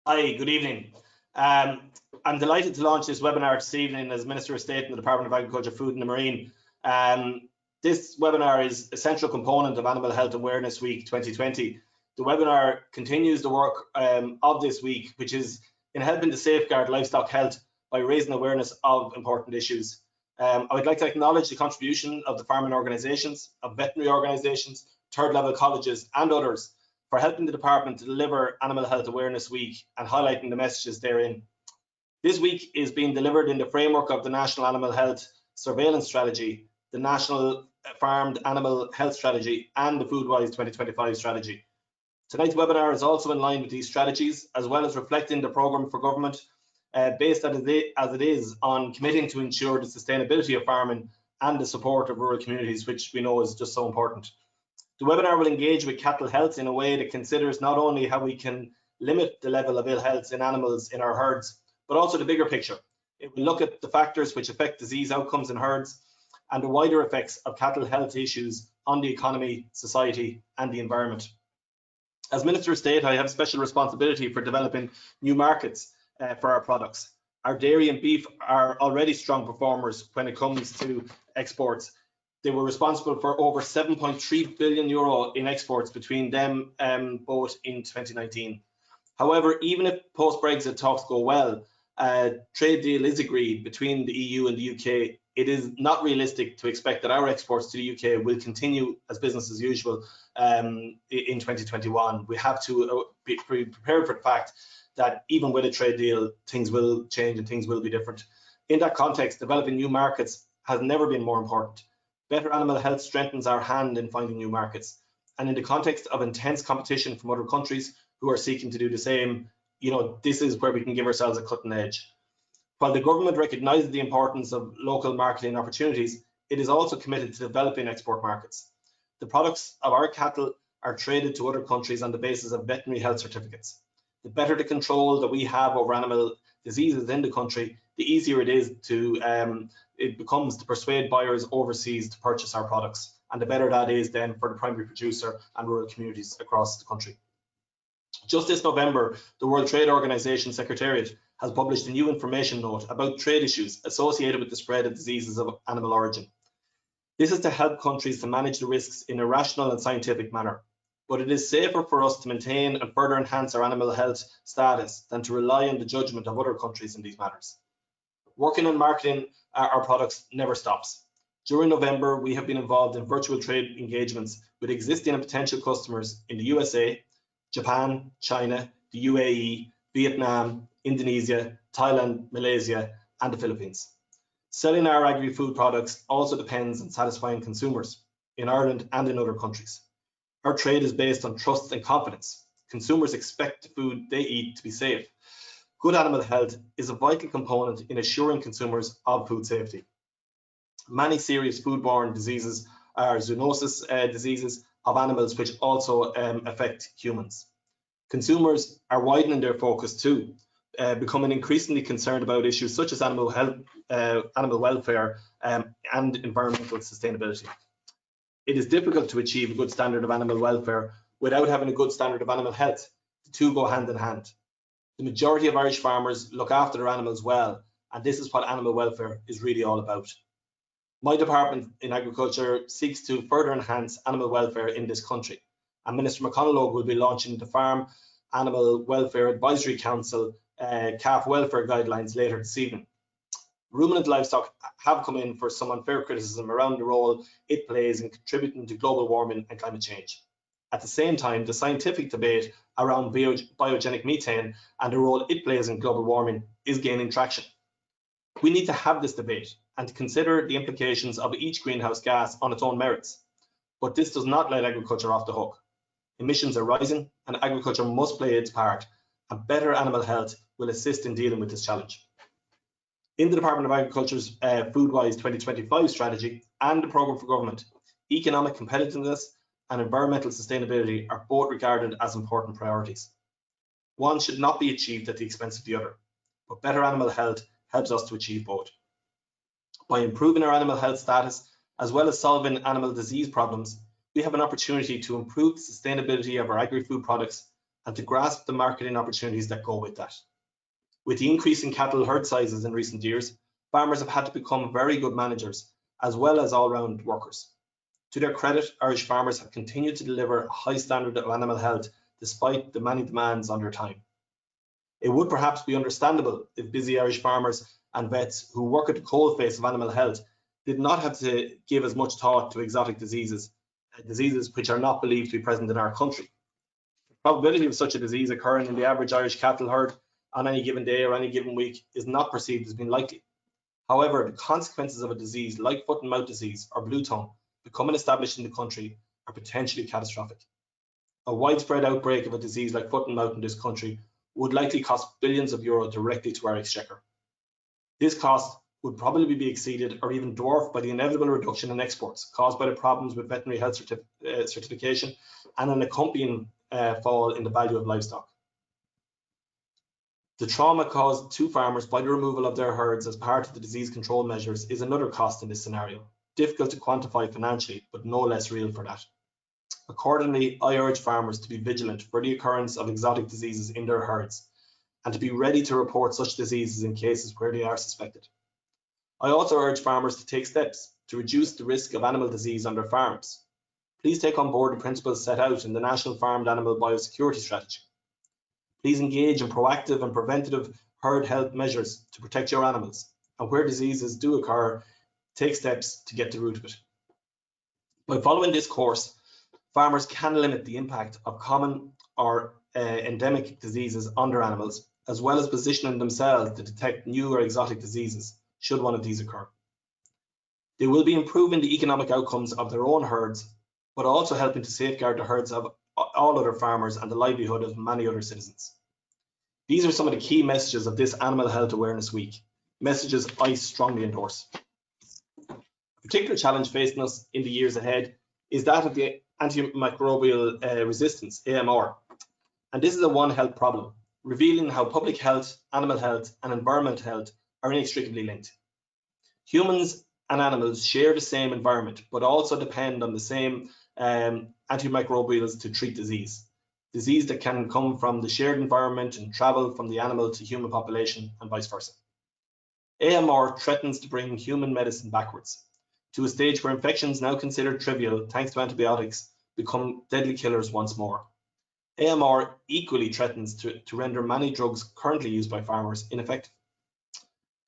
Hi, good evening. I'm delighted to launch this webinar this evening as Minister of State in the Department of Agriculture, Food and the Marine. This webinar is a central component of Animal Health Awareness Week 2020. The webinar continues the work of this week, which is in helping to safeguard livestock health by raising awareness of important issues. I would like to acknowledge the contribution of the farming organisations, of veterinary organisations, third level colleges and others for helping the department to deliver Animal Health Awareness Week and highlighting the messages therein. This week is being delivered in the framework of the National Animal Health Surveillance Strategy, the National Farmed Animal Health Strategy and the Foodwise 2025 strategy. Tonight's webinar is also in line with these strategies, as well as reflecting the programme for government based as it is on committing to ensure the sustainability of farming and the support of rural communities, which we know is just so important. The webinar will engage with cattle health in a way that considers not only how we can limit the level of ill health in animals in our herds, but also the bigger picture. It will look at the factors which affect disease outcomes in herds and the wider effects of cattle health issues on the economy, society and the environment. As Minister of State, I have special responsibility for developing new markets for our products. Our dairy and beef are already strong performers when it comes to exports. They were responsible for over 7.3 billion euro in exports between them both in 2019. However, even if post-Brexit talks go well, a trade deal is agreed between the EU and the UK. It is not realistic to expect that our exports to the UK will continue as business as usual in 2021. We have to be prepared for the fact that even with a trade deal, things will change and things will be different. In that context, developing new markets has never been more important. Better animal health strengthens our hand in finding new markets. And in the context of intense competition from other countries who are seeking to do the same, this is where we can give ourselves a cutting edge. While the government recognises the importance of local marketing opportunities, it is also committed to developing export markets. The products of our cattle are traded to other countries on the basis of veterinary health certificates. The better the control that we have over animal diseases in the country, the easier it becomes to persuade buyers overseas to purchase our products, and the better that is then for the primary producer and rural communities across the country. Just this November, the World Trade Organization Secretariat has published a new information note about trade issues associated with the spread of diseases of animal origin. This is to help countries to manage the risks in a rational and scientific manner, but it is safer for us to maintain and further enhance our animal health status than to rely on the judgment of other countries in these matters. Working on marketing our products never stops. During November, we have been involved in virtual trade engagements with existing and potential customers in the USA, Japan, China, the UAE, Vietnam, Indonesia, Thailand, Malaysia, and the Philippines. Selling our agri-food products also depends on satisfying consumers in Ireland and in other countries. Our trade is based on trust and confidence. Consumers expect the food they eat to be safe. Good animal health is a vital component in assuring consumers of food safety. Many serious foodborne diseases are zoonosis diseases of animals which also affect humans. Consumers are widening their focus too, becoming increasingly concerned about issues such as animal health, animal welfare and environmental sustainability. It is difficult to achieve a good standard of animal welfare without having a good standard of animal health. The two go hand in hand. The majority of Irish farmers look after their animals well, and this is what animal welfare is really all about. My department in agriculture seeks to further enhance animal welfare in this country, and Minister McConalogue will be launching the Farm Animal Welfare Advisory Council calf welfare guidelines later this evening. Ruminant livestock have come in for some unfair criticism around the role it plays in contributing to global warming and climate change. At the same time, the scientific debate around biogenic methane and the role it plays in global warming is gaining traction. We need to have this debate and to consider the implications of each greenhouse gas on its own merits. But this does not let agriculture off the hook. Emissions are rising and agriculture must play its part, and better animal health will assist in dealing with this challenge. In the Department of Agriculture's Foodwise 2025 strategy and the programme for government, economic competitiveness and environmental sustainability are both regarded as important priorities. One should not be achieved at the expense of the other, but better animal health helps us to achieve both. By improving our animal health status, as well as solving animal disease problems, we have an opportunity to improve the sustainability of our agri-food products and to grasp the marketing opportunities that go with that. With the increase in cattle herd sizes in recent years, farmers have had to become very good managers as well as all-round workers. To their credit, Irish farmers have continued to deliver a high standard of animal health despite the many demands on their time. It would perhaps be understandable if busy Irish farmers and vets who work at the coalface of animal health did not have to give as much thought to exotic diseases which are not believed to be present in our country. The probability of such a disease occurring in the average Irish cattle herd on any given day or any given week is not perceived as being likely. However, the consequences of a disease like foot and mouth disease or blue tongue becoming established in the country are potentially catastrophic. A widespread outbreak of a disease like foot and mouth in this country would likely cost billions of euros directly to our exchequer. This cost would probably be exceeded or even dwarfed by the inevitable reduction in exports caused by the problems with veterinary health certification and an accompanying fall in the value of livestock. The trauma caused to farmers by the removal of their herds as part of the disease control measures is another cost in this scenario, difficult to quantify financially, but no less real for that. Accordingly, I urge farmers to be vigilant for the occurrence of exotic diseases in their herds and to be ready to report such diseases in cases where they are suspected. I also urge farmers to take steps to reduce the risk of animal disease on their farms. Please take on board the principles set out in the National Farmed Animal Biosecurity Strategy. Please engage in proactive and preventative herd health measures to protect your animals, and where diseases do occur, take steps to get to the root of it. By following this course, farmers can limit the impact of common or endemic diseases on their animals, as well as positioning themselves to detect new or exotic diseases should one of these occur. They will be improving the economic outcomes of their own herds, but also helping to safeguard the herds of all other farmers and the livelihood of many other citizens. These are some of the key messages of this Animal Health Awareness Week, messages I strongly endorse. A particular challenge facing us in the years ahead is that of the antimicrobial resistance, AMR. And this is a One Health problem, revealing how public health, animal health, and environmental health are inextricably linked. Humans and animals share the same environment, but also depend on the same antimicrobials to treat disease that can come from the shared environment and travel from the animal to human population and vice versa. AMR threatens to bring human medicine backwards to a stage where infections now considered trivial thanks to antibiotics become deadly killers once more. AMR equally threatens to render many drugs currently used by farmers ineffective.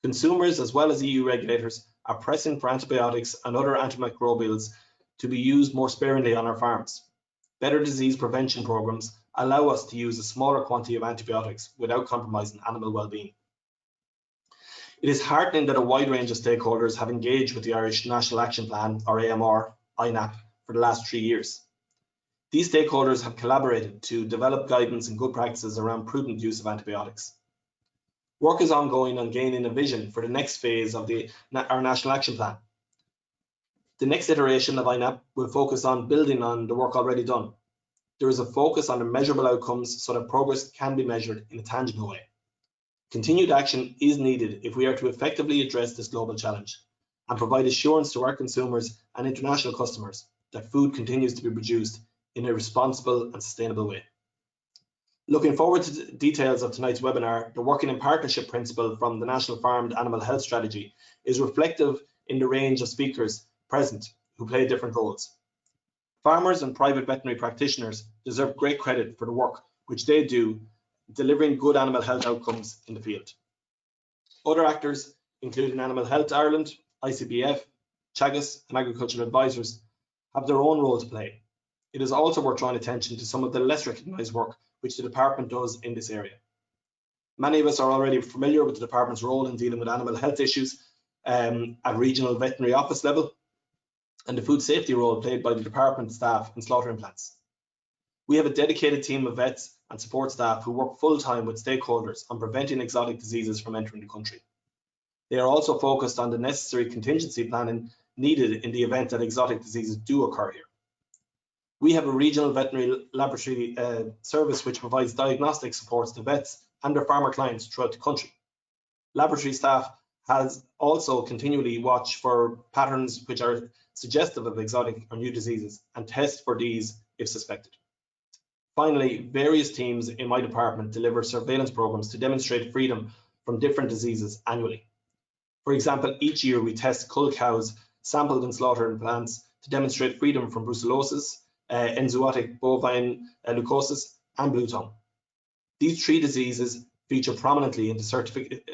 Consumers as well as EU regulators are pressing for antibiotics and other antimicrobials to be used more sparingly on our farms. Better disease prevention programs allow us to use a smaller quantity of antibiotics without compromising animal well-being. It is heartening that a wide range of stakeholders have engaged with the Irish National Action Plan, or AMR, INAP, for the last 3 years. These stakeholders have collaborated to develop guidance and good practices around prudent use of antibiotics. Work is ongoing on gaining a vision for the next phase of our National Action Plan. The next iteration of INAP will focus on building on the work already done. There is a focus on the measurable outcomes so that progress can be measured in a tangible way. Continued action is needed if we are to effectively address this global challenge and provide assurance to our consumers and international customers that food continues to be produced in a responsible and sustainable way. Looking forward to the details of tonight's webinar, the working in partnership principle from the National Farmed Animal Health Strategy is reflective in the range of speakers present who play different roles. Farmers and private veterinary practitioners deserve great credit for the work which they do delivering good animal health outcomes in the field. Other actors, including Animal Health Ireland, ICBF, Teagasc and agricultural advisors, have their own role to play. It is also worth drawing attention to some of the less recognised work which the department does in this area. Many of us are already familiar with the department's role in dealing with animal health issues at regional veterinary office level and the food safety role played by the department staff in slaughtering plants. We have a dedicated team of vets and support staff who work full-time with stakeholders on preventing exotic diseases from entering the country. They are also focused on the necessary contingency planning needed in the event that exotic diseases do occur here. We have a regional veterinary laboratory service which provides diagnostic supports to vets and their farmer clients throughout the country. Laboratory staff has also continually watch for patterns which are suggestive of exotic or new diseases and test for these if suspected. Finally, various teams in my department deliver surveillance programs to demonstrate freedom from different diseases annually. For example, each year we test cull cows sampled and slaughtered in plants to demonstrate freedom from brucellosis, enzootic bovine leukosis, and blue tongue. These 3 diseases feature prominently in the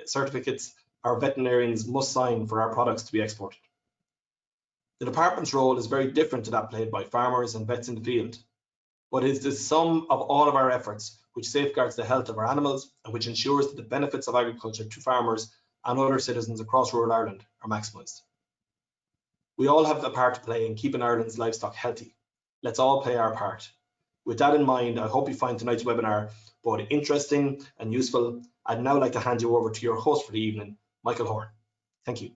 certificates our veterinarians must sign for our products to be exported. The department's role is very different to that played by farmers and vets in the field, but it is the sum of all of our efforts which safeguards the health of our animals and which ensures that the benefits of agriculture to farmers and other citizens across rural Ireland are maximised. We all have a part to play in keeping Ireland's livestock healthy. Let's all play our part. With that in mind, I hope you find tonight's webinar both interesting and useful. I'd now like to hand you over to your host for the evening, Michael Horn. Thank you.